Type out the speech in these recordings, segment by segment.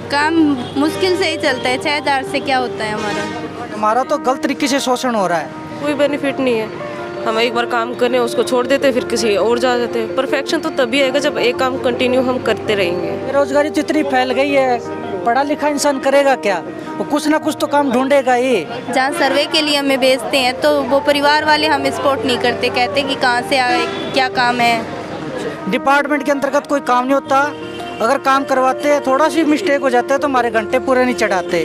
काम मुश्किल से ही चलता है, 6,000 से क्या होता है हमारा तो गलत तरीके से शोषण हो रहा है। कोई बेनिफिट नहीं है। हम एक बार काम करें उसको छोड़ देते फिर किसी और जा जाते हैं। परफेक्शन तो तभी आएगा जब एक काम कंटिन्यू हम करते रहेंगे। बेरोजगारी तो इतनी फैल गई है, पढ़ा लिखा इंसान करेगा क्या? वो कुछ ना कुछ तो काम ढूंढेगा ही। जहाँ सर्वे के लिए हमें भेजते हैं तो वो परिवार वाले हमें सपोर्ट नहीं करते, कहते कि कहाँ से आए, क्या काम है। डिपार्टमेंट के अंतर्गत कोई काम नहीं होता, अगर काम करवाते हैं थोड़ा सी मिस्टेक हो जाता है तो हमारे घंटे पूरे नहीं चढ़ाते।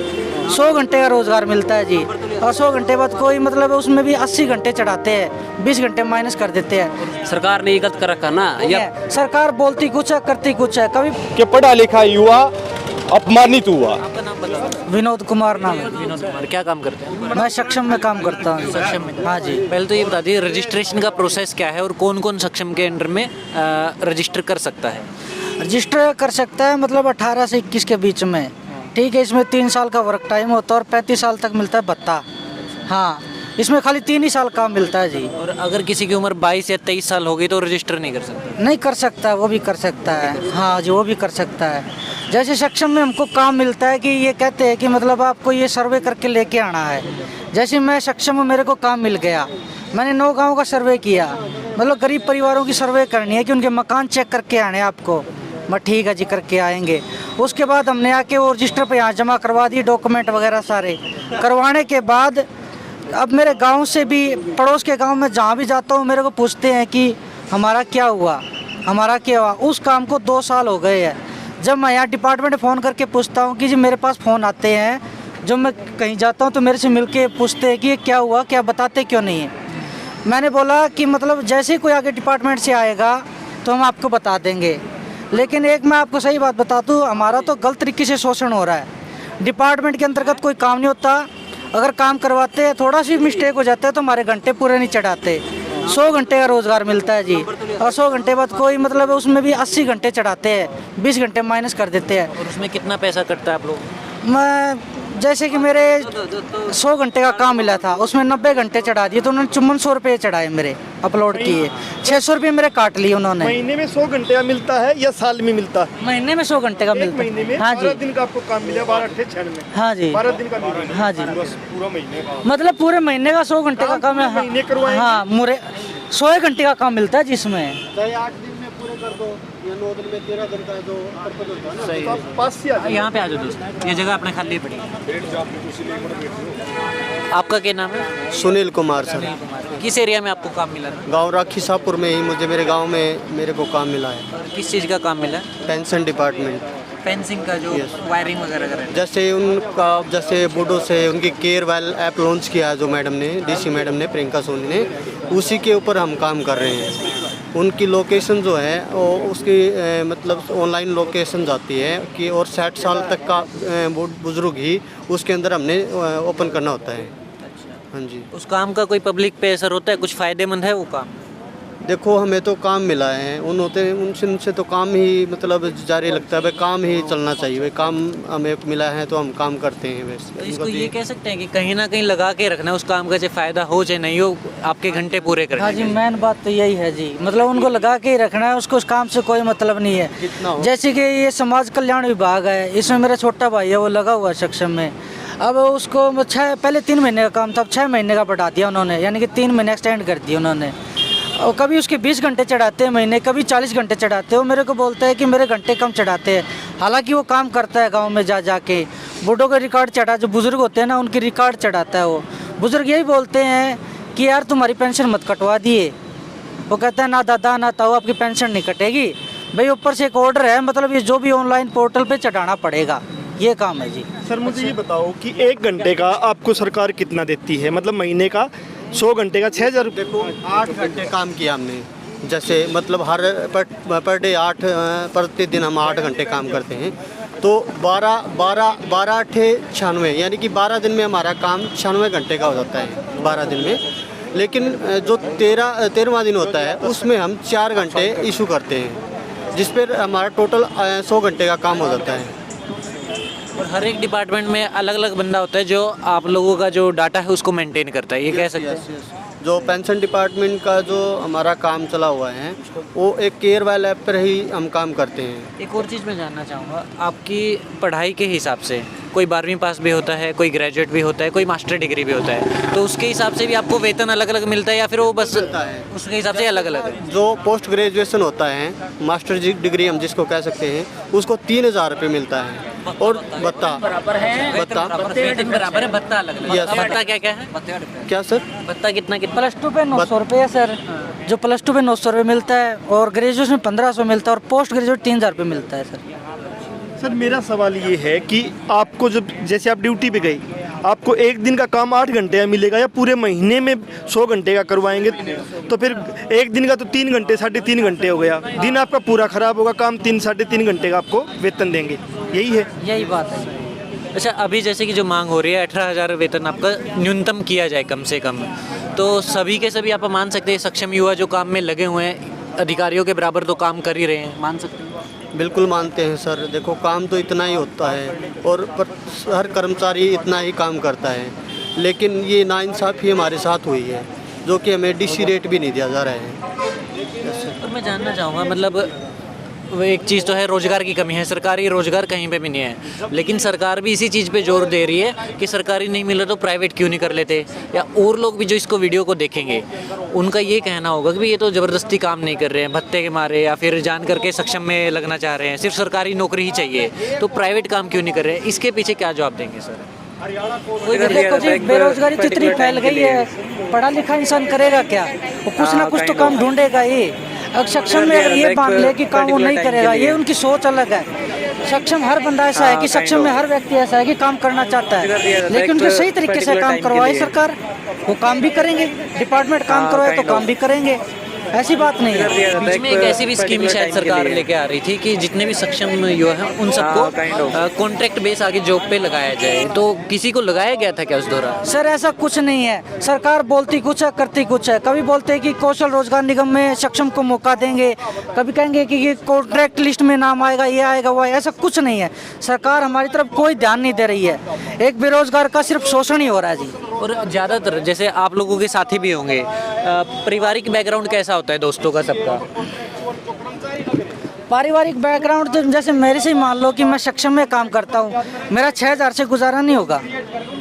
100 घंटे का रोजगार मिलता है जी, और 100 घंटे बाद कोई मतलब उसमें भी 80 घंटे चढ़ाते हैं, 20 घंटे माइनस कर देते हैं। सरकार ने ये गलत कर रखा ना, या सरकार बोलती कुछ है करती कुछ है। कभी कि पढ़ा लिखा युवा अपमानित हुआ। आपका नाम बता। विनोद कुमार नाम है। विनोद कुमार, क्या काम करते हैं? मैं सक्षम में काम करता हूँ। सक्षम में? हाँ जी। पहले तो ये बता दीजिए रजिस्ट्रेशन का प्रोसेस क्या है और कौन कौन सक्षम के अंडर में रजिस्टर कर सकता है? रजिस्टर कर सकता है मतलब 18 से 21 के बीच में, ठीक है। इसमें 3 साल का वर्क टाइम होता है और 35 साल तक मिलता है भत्ता। हाँ, इसमें खाली 3 ही साल काम मिलता है जी। और अगर किसी की उम्र 22 या 23 साल हो गई तो रजिस्टर नहीं कर सकता? नहीं कर सकता, वो भी कर सकता है। हाँ जी, वो भी कर सकता है। जैसे सक्षम में हमको काम मिलता है कि ये कहते हैं कि मतलब आपको ये सर्वे करके लेके आना है। जैसे मैं सक्षम हूँ, मेरे को काम मिल गया, मैंने 9 गाँव का सर्वे किया, मतलब गरीब परिवारों की सर्वे करनी है कि उनके मकान चेक करके आने आपको। मैं ठीक है जी, करके आएंगे। उसके बाद हमने आके वो रजिस्टर पे यहाँ जमा करवा दिए, डॉक्यूमेंट वगैरह सारे करवाने के बाद अब मेरे गांव से भी, पड़ोस के गांव में जहाँ भी जाता हूँ मेरे को पूछते हैं कि हमारा क्या हुआ, हमारा क्या हुआ। उस काम को 2 साल हो गए हैं। जब मैं यहाँ डिपार्टमेंट फ़ोन करके पूछता हूँ कि जी मेरे पास फ़ोन आते हैं, जब मैं कहीं जाता हूँ तो मेरे से मिल के पूछते हैं कि ये क्या हुआ, क्या बताते क्यों नहीं है। मैंने बोला कि मतलब जैसे ही कोई आगे डिपार्टमेंट से आएगा तो हम आपको बता देंगे। लेकिन एक मैं आपको सही बात बता दूँ, हमारा तो गलत तरीके से शोषण हो रहा है। डिपार्टमेंट के अंतर्गत कोई काम नहीं होता, अगर काम करवाते हैं थोड़ा सी मिस्टेक हो जाता है तो हमारे घंटे पूरे नहीं चढ़ाते। 100 घंटे का रोजगार मिलता है जी, और 100 घंटे बाद कोई मतलब उसमें भी 80 घंटे चढ़ाते हैं, 20 घंटे माइनस कर देते हैं। और उसमें कितना पैसा कटता है आप लोग? मैं जैसे कि मेरे 100 घंटे का काम मिला था, उसमें 90 घंटे चढ़ा दिए तो उन्होंने 5400 रुपये चढ़ाए मेरे, अपलोड किए। 600 रुपये मेरे काट लिए उन्होंने। महीने में 100 घंटे का मिलता है या साल में मिलता है? महीने में 100 घंटे का मिलता है। महीने में हाँ जी। 12 दिन का आपको काम मिला, 12 8 96। हाँ जी, 12 दिन का मिला। हाँ जी, पूरा महीने का मतलब पूरे महीने का 100 घंटे का काम है। महीने करवाएंगे? हाँ, मुरे 100 घंटे का काम मिलता है जिसमें। चाहे 8 दिन में पूरे कर दो या 9 दिन में 13 दिन का जो पर्पज होता है ना, सही है। पास से आ जाओ। यहाँ पे आ जाओ दोस्त, ये जगह अपने खाली पड़ी। आपका क्या नाम है? सुनील कुमार सर। किस एरिया में आपको काम मिला था? गांव राखी शाहपुर में ही मुझे, मेरे गांव में मेरे को काम मिला है। और किस चीज़ का काम मिला? पेंशन डिपार्टमेंट, फेंसिंग का, जो वायरिंग वगैरह कर रहे हैं। जैसे उनका जैसे बूढ़ों से उनकी केयर वेल ऐप लॉन्च किया है जो मैडम ने, डीसी मैडम ने, प्रियंका सोनी ने, उसी के ऊपर हम काम कर रहे हैं। उनकी लोकेशन जो है वो उसकी मतलब ऑनलाइन लोकेशन जाती है कि, और 60 साल तक का बुजुर्ग ही उसके अंदर हमने ओपन करना होता है। हाँ जी। उस काम का कोई पब्लिक पे असर होता है? कुछ फ़ायदेमंद है वो काम? देखो हमें तो काम मिला है, उनसे तो काम ही मतलब जारी लगता है, भाई काम ही चलना चाहिए, भाई काम हमें मिला है तो हम काम करते हैं। वैसे तो इसको ये कह सकते हैं कि कहीं ना कहीं लगा के रखना, उस काम का चाहे फ़ायदा हो चाहे नहीं हो, आपके घंटे पूरे करने। हाँ जी, मेन बात तो यही है जी, मतलब उनको लगा के ही रखना है, उसको उस काम से कोई मतलब नहीं है। जैसे कि ये समाज कल्याण विभाग है, इसमें मेरा छोटा भाई है, वो लगा हुआ है सक्षम में। अब उसको पहले 3 महीने का काम था, अब 6 महीने का बढ़ा दिया उन्होंने, यानी कि 3 महीने एक्सटेंड कर दिया उन्होंने। और कभी उसके 20 घंटे चढ़ाते हैं महीने, कभी 40 घंटे चढ़ाते हैं। वो मेरे को बोलता है कि मेरे घंटे कम चढ़ाते हैं, हालांकि वो काम करता है गांव में जा के, बूढ़ों का रिकॉर्ड चढ़ा, जो बुजुर्ग होते हैं ना उनकी रिकॉर्ड चढ़ाता है। वो बुजुर्ग यही बोलते हैं कि यार तुम्हारी पेंशन मत कटवा दिए। वो कहता है ना दादा ना ताऊ, आपकी पेंशन नहीं कटेगी भाई, ऊपर से एक ऑर्डर है, मतलब ये जो भी ऑनलाइन पोर्टल पे चढ़ाना पड़ेगा, ये काम है जी। सर मुझे ये बताओ कि 1 घंटे का आपको सरकार कितना देती है, मतलब महीने का 100 घंटे का 6000 रुपये। 8 घंटे काम किया हमने, जैसे मतलब हर पर डे 8 प्रतिदिन हम 8 घंटे काम करते हैं, तो 12 8 96, यानी कि 12 दिन में हमारा काम 96 घंटे का हो जाता है 12 दिन में। लेकिन जो 13वां दिन होता है उसमें हम 4 घंटे इशू करते हैं, जिस पर हमारा टोटल 100 घंटे का काम हो जाता है। और हर एक डिपार्टमेंट में अलग अलग बंदा होता है जो आप लोगों का जो डाटा है उसको मेंटेन करता है, ये कह सकते हैं। जो पेंशन डिपार्टमेंट का जो हमारा काम चला हुआ है वो एक केयर वाले ऐप पर ही हम काम करते हैं। एक और चीज़ मैं जानना चाहूँगा, आपकी पढ़ाई के हिसाब से कोई 12वीं पास भी होता है, कोई ग्रेजुएट भी होता है, कोई मास्टर डिग्री भी होता है, तो उसके हिसाब से भी आपको वेतन अलग अलग मिलता है या फिर वो बस उसके हिसाब से अलग अलग है? जो पोस्ट ग्रेजुएशन होता है, मास्टर डिग्री हम जिसको कह सकते हैं, उसको 3000 रुपये मिलता है। और भत्ता बराबर है, भत्ता वेतन बराबर है, भत्ता अलग अलग। Yes. भत्ता क्या क्या है? क्या सर? भत्ता कितना कितना? +2 पे 900 रुपये है सर, जो +2 पे 900 रुपये मिलता है, और ग्रेजुएशन 1500 मिलता है, और पोस्ट ग्रेजुएट 3000 रुपये मिलता है सर। सर मेरा सवाल ये है कि आपको जब जैसे आप ड्यूटी पे गई, आपको एक दिन का काम 8 घंटे का मिलेगा या पूरे महीने में 100 घंटे का करवाएंगे? तो फिर एक दिन का तो 3 घंटे 3.5 घंटे हो गया, दिन आपका पूरा खराब होगा, काम 3-3.5 घंटे का आपको वेतन देंगे, यही है? यही बात है। अच्छा, अभी जैसे कि जो मांग हो रही है 18,000 वेतन आपका न्यूनतम किया जाए कम से कम, तो सभी के सभी आप मान सकते हैं सक्षम युवा जो काम में लगे हुए हैं, अधिकारियों के बराबर तो काम कर ही रहे हैं, मान सकते हैं? बिल्कुल मानते हैं सर। देखो काम तो इतना ही होता है और हर कर्मचारी इतना ही काम करता है, लेकिन ये नाइंसाफ़ी हमारे साथ हुई है, जो कि हमें डीसी रेट भी नहीं दिया जा रहा है। और मैं जानना चाहूँगा, मतलब वो एक चीज़ तो है रोज़गार की कमी है, सरकारी रोज़गार कहीं पे भी नहीं है, लेकिन सरकार भी इसी चीज़ पे जोर दे रही है कि सरकारी नहीं मिला तो प्राइवेट क्यों नहीं कर लेते, या और लोग भी जो इसको वीडियो को देखेंगे उनका ये कहना होगा कि भाई ये तो ज़बरदस्ती काम नहीं कर रहे हैं, भत्ते के मारे या फिर जान करके सक्षम में लगना चाह रहे हैं, सिर्फ सरकारी नौकरी ही चाहिए, तो प्राइवेट काम क्यों नहीं कर रहे हैं? इसके पीछे क्या जवाब देंगे सर? देखो जी, बेरोजगारी तो इतनी फैल गई है, पढ़ा लिखा इंसान करेगा क्या? वो कुछ ना कुछ तो काम ढूंढेगा ही। अब सक्षम में अगर ये मान ले कि काम वो नहीं करेगा, ये उनकी सोच अलग है। सक्षम हर बंदा ऐसा है कि सक्षम में हर व्यक्ति ऐसा है कि काम करना चाहता है, लेकिन उनके सही तरीके से काम करवाए सरकार, वो काम भी करेंगे, डिपार्टमेंट काम करवाए तो काम भी करेंगे, ऐसी बात नहीं है। बीच में एक ऐसी भी स्कीम शायद सरकार लेके आ रही थी कि जितने भी सक्षम युवा हैं उन सबको कॉन्ट्रैक्ट बेस आगे जॉब पे लगाया जाए, तो किसी को लगाया गया था क्या उस दौरान? सर ऐसा कुछ नहीं है, सरकार बोलती कुछ है करती कुछ है। कभी बोलते हैं कि कौशल रोजगार निगम में सक्षम को मौका देंगे, कभी कहेंगे कि ये कॉन्ट्रैक्ट लिस्ट में नाम आएगा, ये आएगा वो, ऐसा कुछ नहीं है। सरकार हमारी तरफ कोई ध्यान नहीं दे रही है, एक बेरोजगार का सिर्फ शोषण ही हो रहा है जी। और ज़्यादातर जैसे आप लोगों के साथी भी होंगे, पारिवारिक बैकग्राउंड कैसा होता है दोस्तों का सबका? पारिवारिक बैकग्राउंड तो जैसे मेरे से ही मान लो कि मैं सक्षम में काम करता हूँ, मेरा 6000 से गुजारा नहीं होगा,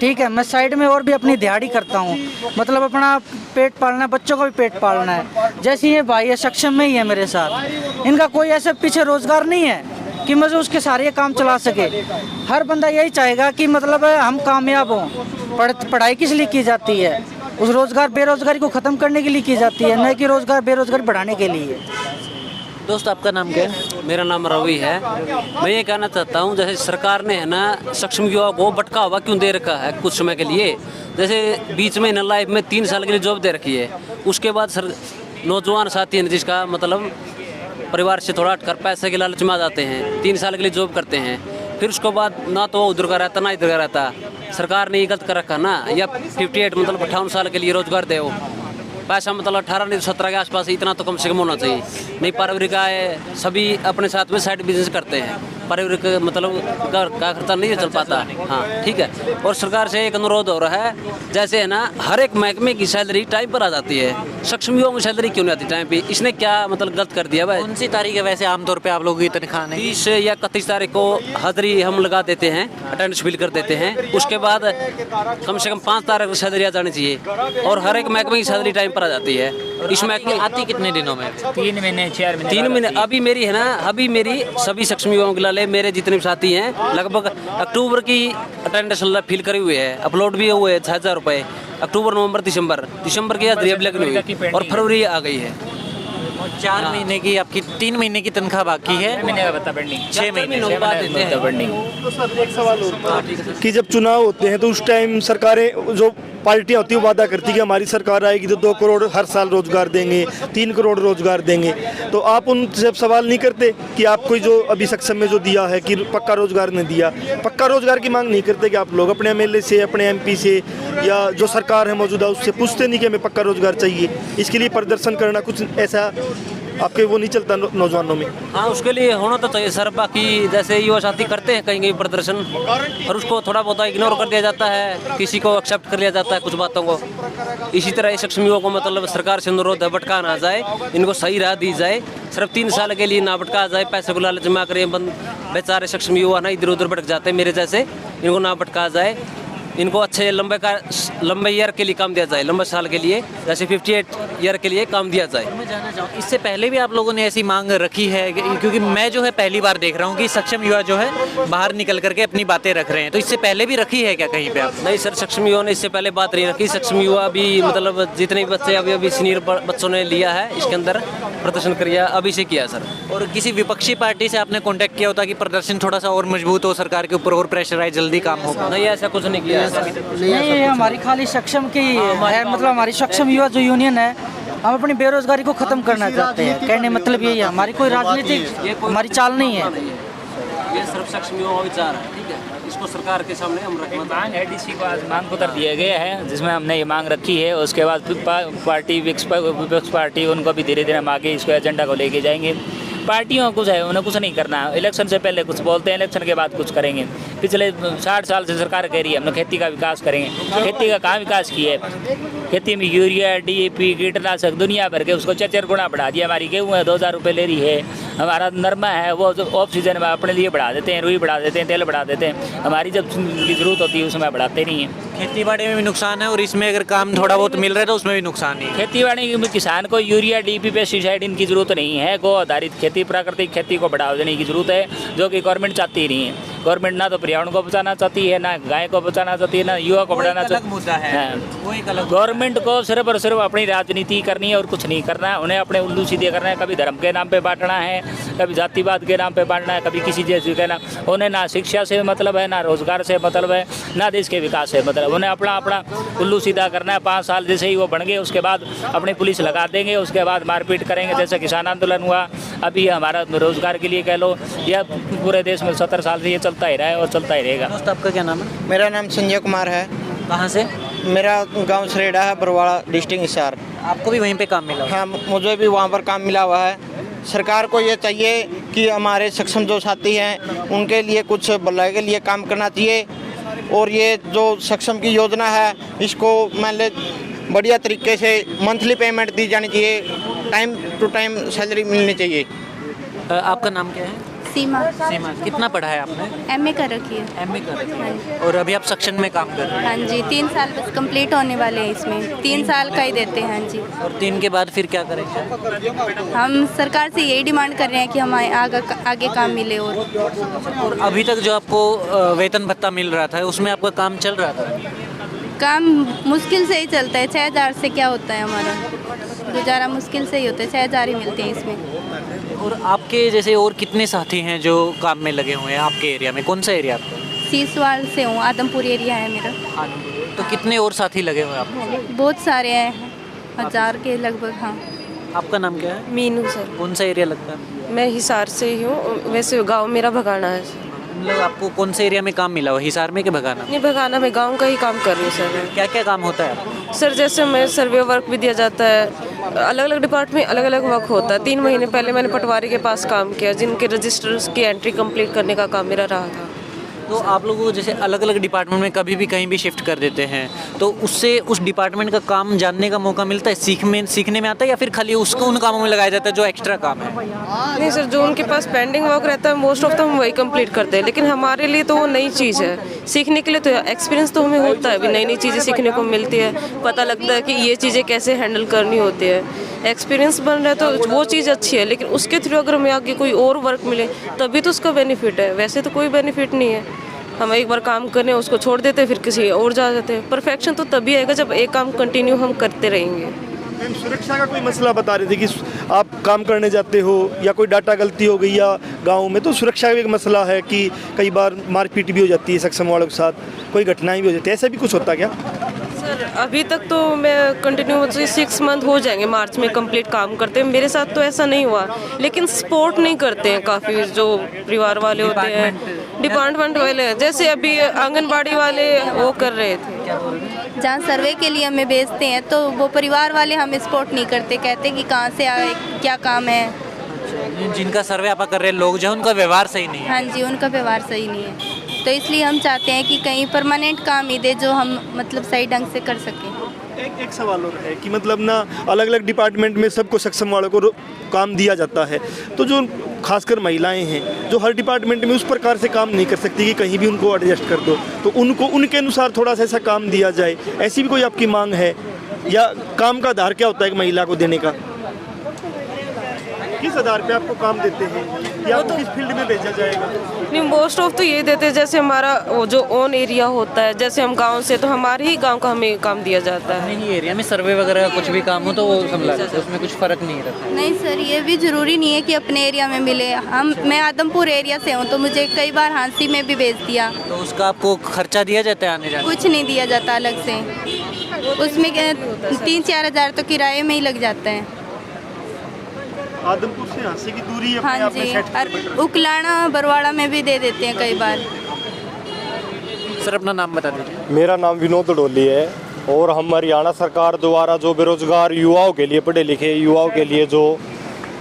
ठीक है। मैं साइड में और भी अपनी दिहाड़ी करता हूँ, मतलब अपना पेट पालना है, बच्चों का भी पेट पालना है। जैसे ये भाई है सक्षम में ही है मेरे साथ, इनका कोई ऐसे पीछे रोजगार नहीं है कि मुझे उसके सारे काम चला सके। हर बंदा यही चाहेगा कि मतलब हम कामयाब हों। पढ़ाई किस लिए की जाती है? उस रोजगार बेरोजगारी को ख़त्म करने के लिए की जाती है, न कि रोजगार बेरोजगारी बढ़ाने के लिए। दोस्त आपका नाम क्या है? मेरा नाम रवि है। मैं ये कहना चाहता हूँ, जैसे सरकार ने है ना सक्षम युवा को भटका हुआ क्यों दे रखा है कुछ समय के लिए। जैसे बीच में ना लाइफ में 3 साल के लिए जॉब दे रखी है, उसके बाद नौजवान साथी हैं जिसका मतलब परिवार से थोड़ा हटकर पैसे के लालच में आ जाते हैं, 3 साल के लिए जॉब करते हैं, फिर उसके बाद ना तो वो उधर का रहता ना इधर का रहता। सरकार ने ये गलत कर रखा ना, या 58 मतलब 58 साल के लिए रोजगार दे, वो पैसा मतलब 18 नहीं 17 के आसपास इतना तो कम से कम होना चाहिए। नहीं पारिवारिक आय सभी अपने साथ में साइड बिजनेस करते हैं, पारिवारिक मतलब घर का खर्चा नहीं चल पाता। हाँ ठीक है। और सरकार से एक अनुरोध हो रहा है, जैसे है ना हर एक महकमे की सैलरी टाइम पर आ जाती है, सक्षम युवाओं की सैलरी क्यों नहीं आती टाइम पे? इसने क्या मतलब गलत कर दिया भाई? कौन सी तारीख है वैसे आमतौर पे आप लोगों की तनख्वाह है? 30 या 31 तारीख को हाजिरी हम लगा देते हैं, अटेंडेंस फिल कर देते हैं, उसके बाद कम से कम 5 तारीख को सैलरी आ जानी चाहिए, और हर एक महकमे की सैलरी टाइम पर आ जाती है। इस महकमे आती कितने दिनों में? 3 महीने 4 महीने 3 महीने। अभी मेरी है ना, अभी मेरी सभी सक्षम युवाओं के लाले मेरे जितने भी साथी हैं लगभग अक्टूबर की अटेंडेंस फिल करे हुए है, अपलोड भी हुए है 6000 रुपये। अक्टूबर नवंबर दिसंबर की हाजिरी अब लगनी हुई और फरवरी आ गई है। 4 महीने की आपकी 3 महीने की तनख्वाह बाकी है, 6 महीने बाद देते हैं। तो सर एक सवाल होता है कि जब चुनाव होते हैं तो उस टाइम सरकारें जो पार्टियां होती है वो वादा करती है कि हमारी सरकार आएगी तो 2 करोड़ हर साल रोजगार देंगे, 3 करोड़ रोजगार देंगे, तो आप उनसे जब सवाल नहीं करते कि आपको जो अभी सक्षम में जो दिया है कि पक्का रोजगार नहीं दिया, पक्का रोजगार की मांग नहीं करते कि आप लोग अपने एमएलए से, अपने एमपी से या जो सरकार है मौजूदा उससे पूछते नहीं कि हमें पक्का रोजगार चाहिए? इसके लिए प्रदर्शन करना कुछ ऐसा आपके वो नहीं चलता नौजवानों में? हाँ उसके लिए होना तो चाहिए सर। बाकी जैसे युवा साथी करते हैं कहीं कहीं प्रदर्शन, और उसको थोड़ा बहुत इग्नोर कर दिया जाता है, किसी को एक्सेप्ट कर लिया जाता है कुछ बातों को। इसी तरह इस सक्षम युवा को मतलब सरकार से अनुरोध है भटका ना जाए, इनको सही राह दी जाए, सिर्फ 3 साल के लिए ना भटका जाए, पैसे को लालच जमा करें, बेचारे सक्षम युवा ना इधर उधर भटक जाते हैं मेरे जैसे, इनको ना भटका जाए, इनको अच्छे लंबे ईयर के लिए काम दिया जाए, लंबे साल के लिए, जैसे 58 ईयर के लिए काम दिया जाए। मैं जानना चाहूँ इससे पहले भी आप लोगों ने ऐसी मांग रखी है क्योंकि मैं जो है पहली बार देख रहा हूँ कि सक्षम युवा जो है बाहर निकल करके अपनी बातें रख रहे हैं, तो इससे पहले भी रखी है क्या कहीं पे आप? नहीं सर, सक्षम युवा ने इससे पहले बात नहीं रखी। सक्षम युवा भी मतलब जितने भी बच्चे अभी सीनियर बच्चों ने लिया है इसके अंदर प्रदर्शन किया, अभी से किया सर। और किसी विपक्षी पार्टी से आपने कांटेक्ट किया होता कि प्रदर्शन थोड़ा सा और मजबूत हो, सरकार के ऊपर और प्रेशर आए, जल्दी काम हो? नहीं, ऐसा कुछ नहीं किया है। नहीं, ये हमारी खाली सक्षम की है, मतलब हमारी सक्षम युवा जो यूनियन है, हम अपनी बेरोजगारी को खत्म करना चाहते हैं। कहने मतलब यही है, हमारी कोई राजनीतिक हमारी चाल नहीं है। ये सिर्फ सक्षम युवा विचार है, ठीक है, इसको सरकार के सामने हम मांग है, डीसी को आज मांग पत्र दिए गए हैं जिसमें हमने ये मांग रखी है। उसके बाद पार्टी विपक्ष पार्टी उनको भी धीरे धीरे हम आगे इसको एजेंडा को लेके जाएंगे। पार्टियों को कुछ है, उन्हें कुछ नहीं करना। इलेक्शन से पहले कुछ बोलते हैं, इलेक्शन के बाद कुछ करेंगे। पिछले 60 साल से सरकार कह रही है हम खेती का विकास करेंगे। खेती का कहाँ विकास किया है? खेती में यूरिया, DAP, कीटनाशक दुनिया भर के उसको 4 गुना बढ़ा दिया। हमारी गेहूँ है 2000 रुपये ले रही है, हमारा नरमा है वो ऑफ सीजन में अपने लिए बढ़ा देते हैं, रुई बढ़ा देते हैं, तेल बढ़ा देते हैं। हमारी जब जरूरत होती है उसमें बढ़ाते नहीं हैं। खेती बाड़ी में भी नुकसान है और इसमें अगर काम थोड़ा बहुत मिल रहा है तो उसमें भी नुकसान ही है। खेती बाड़ी में किसान को यूरिया, DAP, पेस्टिसाइड इनकी जरूरत नहीं है। गो आधारित खेती, प्राकृतिक खेती को बढ़ावा देने की जरूरत है, जो कि गवर्नमेंट चाहती ही नहीं है। गवर्नमेंट ना तो पर्यावरण को बचाना चाहती है, ना गाय को बचाना चाहती है, ना युवा को बढ़ाना चाहती है। गवर्नमेंट को सिर्फ और सिर्फ अपनी राजनीति करनी है और कुछ नहीं करना है। उन्हें अपने उल्लू सीधे करना है, कभी धर्म के नाम पे बांटना है, कभी जातिवाद के नाम पे बांटना है, कभी किसी जैसे कहना। उन्हें ना शिक्षा से मतलब है, ना रोजगार से मतलब है, ना देश के विकास से मतलब। उन्हें अपना उल्लू सीधा करना है। 5 साल जैसे ही वो बन गए उसके बाद अपनी पुलिस लगा देंगे, उसके बाद मारपीट करेंगे। जैसे किसान आंदोलन हुआ, अभी हमारा रोजगार के लिए कह लो, या पूरे देश में 70 साल से ये चलता ही रहा है और चलता ही रहेगा। दोस्त आपका क्या नाम है? मेरा नाम संजय कुमार है। कहाँ से? मेरा गांव सरेड़ा है, बरवाड़ा, डिस्ट्रिक्ट हिसार। आपको भी वहीं पे काम मिला? हाँ, मुझे भी वहाँ पर काम मिला हुआ है। सरकार को ये चाहिए कि हमारे सक्षम जो साथी हैं उनके लिए कुछ भलाई के लिए काम करना चाहिए। और ये जो सक्षम की योजना है इसको मान ले बढ़िया तरीके से मंथली पेमेंट दी जानी चाहिए, टाइम टू टाइम सैलरी मिलनी चाहिए। आपका नाम क्या है? सीमा। सीमा, कितना पढ़ा है आपने? MA कर रखी है। MA कर रखी है। और अभी आप सक्षम में काम कर रहे हैं? हाँ जी, 3 साल बस कंप्लीट होने वाले हैं इसमें। 3 साल का ही देते हैं। हाँ जी। और 3 के बाद फिर क्या करेंगे? हम सरकार से यही डिमांड कर रहे हैं कि हमें आगे काम मिले। और अभी तक जो आपको वेतन भत्ता मिल रहा था उसमें आपका काम चल रहा था? काम मुश्किल से ही चलता है। 6000 से क्या होता है, हमारा गुजारा मुश्किल से ही होता है। 6000 ही मिलते हैं इसमें। और आपके जैसे और कितने साथी हैं जो काम में लगे हुए हैं आपके एरिया में? कौन सा एरिया आपका? सीसवाल से हूँ, आदमपुर एरिया है मेरा। तो कितने और साथी लगे हुए हैं आपको? बहुत सारे हैं, 1000 के लगभग। हाँ। आपका नाम क्या है? मीनू सर। कौन सा एरिया लगता है? मैं हिसार से ही हूँ, वैसे गांव मेरा भगाना है। मतलब आपको कौन से एरिया में काम मिला हुआ? हिसार में कि भगाना? नहीं, भगाना में गांव का ही काम कर रही हूँ सर। क्या क्या काम होता है आपको? सर जैसे मैं सर्वे वर्क भी दिया जाता है, अलग अलग डिपार्टमेंट में अलग अलग वर्क होता है। 3 महीने पहले मैंने पटवारी के पास काम किया, जिनके रजिस्टर्स की एंट्री कंप्लीट करने का काम मेरा रहा था। तो आप लोगों को जैसे अलग अलग डिपार्टमेंट में कभी भी कहीं भी शिफ्ट कर देते हैं तो उससे उस डिपार्टमेंट का काम जानने का मौका मिलता है, सीखने में आता है, या फिर खाली उसको उन कामों में लगाया जाता है जो एक्स्ट्रा काम है? नहीं सर, जो उनके पास पेंडिंग वर्क रहता है मोस्ट ऑफ तो हम वही कंप्लीट करते हैं। लेकिन हमारे लिए तो वो नई चीज़ है, सीखने के लिए तो एक्सपीरियंस तो हमें होता है, अभी नई नई चीज़ें सीखने को मिलती है, पता लगता है कि ये चीज़ें कैसे हैंडल करनी होती है। एक्सपीरियंस बन रहा है तो वो चीज़ अच्छी है, लेकिन उसके थ्रू अगर हमें आगे कोई और वर्क मिले तभी तो उसका बेनिफिट है। वैसे तो कोई बेनिफिट नहीं है। हम एक बार काम करने उसको छोड़ देते फिर किसी और जा जाते हैं। परफेक्शन तो तभी आएगा जब एक काम कंटिन्यू हम करते रहेंगे। मैम, सुरक्षा का कोई मसला बता रहे थे कि आप काम करने जाते हो या कोई डाटा गलती हो गई या गांव में, तो सुरक्षा का एक मसला है कि कई बार मारपीट भी हो जाती है सक्षम वालों के साथ, कोई घटनाएं भी हो जाती है, ऐसा भी कुछ होता है क्या? सर अभी तक तो मैं कंटिन्यू 6 मंथ हो जाएंगे, मार्च में कंप्लीट काम करते हैं। मेरे साथ तो ऐसा नहीं हुआ, लेकिन सपोर्ट नहीं करते हैं काफ़ी जो परिवार वाले होते हैं, डिपार्टमेंट वाले। जैसे अभी आंगनबाड़ी वाले वो कर रहे थे, जहाँ सर्वे के लिए हमें भेजते हैं तो वो परिवार वाले हमें सपोर्ट नहीं करते, कहते कि कहाँ से आए, क्या काम है। जिनका सर्वे आप कर रहे हैं लोग जो उनका व्यवहार सही नहीं है? हाँ जी, उनका व्यवहार सही नहीं है। तो इसलिए हम चाहते हैं कि कहीं परमानेंट काम ही दे जो हम मतलब सही ढंग से कर सकें। एक सवाल और है कि मतलब ना अलग अलग डिपार्टमेंट में सबको सक्षम वालों को काम दिया जाता है, तो जो खासकर महिलाएं हैं जो हर डिपार्टमेंट में उस प्रकार से काम नहीं कर सकती कि कहीं भी उनको एडजस्ट कर दो, तो उनको उनके अनुसार थोड़ा सा ऐसा काम दिया जाए, ऐसी भी कोई आपकी मांग है? या काम का आधार क्या होता है एक महिला को देने का? किस आधार पे आपको काम देते हैं या आपको किस फील्ड में भेजा जाएगा? नहीं, मोस्ट ऑफ तो ये देते हैं, जैसे हमारा वो जो ओन एरिया होता है, जैसे हम गांव से, तो हमारे ही गांव का हमें काम दिया जाता है। नहीं, एरिया में सर्वे वगैरह का कुछ भी काम हो तो वो संभला लेते हैं, उसमें कुछ फ़र्क नहीं रहता। नहीं सर, ये भी ज़रूरी नहीं है कि अपने एरिया में मिले। मैं आदमपुर एरिया से हूँ, तो मुझे कई बार हांसी में भी भेज दिया। तो उसका आपको खर्चा दिया जाता है आने जाने? कुछ नहीं दिया जाता अलग से, उसमें 3-4 हज़ार तो किराए में ही लग जाता है। आदमपुर से हांसी की दूरी अपने हाँ आप में जी, सेट और उकलाना बरवाड़ा में भी दे देते हैं कई बार। सर अपना नाम बता दीजिए। मेरा नाम विनोद डोली है और हम हरियाणा सरकार द्वारा जो बेरोजगार युवाओं के लिए, पढ़े लिखे युवाओं के लिए जो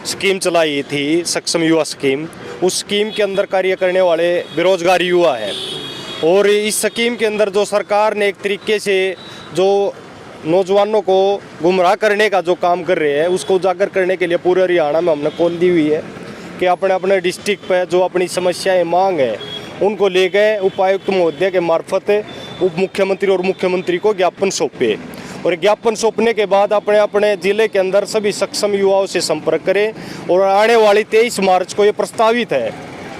स्कीम चलाई थी, सक्षम युवा स्कीम, उस स्कीम के अंदर कार्य करने वाले बेरोजगार युवा है। और इस स्कीम के अंदर जो सरकार ने एक तरीके से जो नौजवानों को गुमराह करने का जो काम कर रहे हैं, उसको उजागर करने के लिए पूरे हरियाणा में हमने कॉल दी हुई है कि अपने अपने डिस्ट्रिक्ट पे जो अपनी समस्याएं मांग है उनको ले गए उपायुक्त महोदय के मार्फत उप मुख्यमंत्री और मुख्यमंत्री को ज्ञापन सौंपे, और ज्ञापन सौंपने के बाद अपने अपने जिले के अंदर सभी सक्षम युवाओं से संपर्क करें। और आने वाली 23 मार्च को ये प्रस्तावित है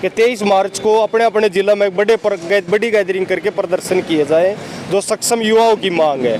कि 23 मार्च को अपने अपने जिला में बड़ी गैदरिंग करके प्रदर्शन किए जाए जो सक्षम युवाओं की मांग है।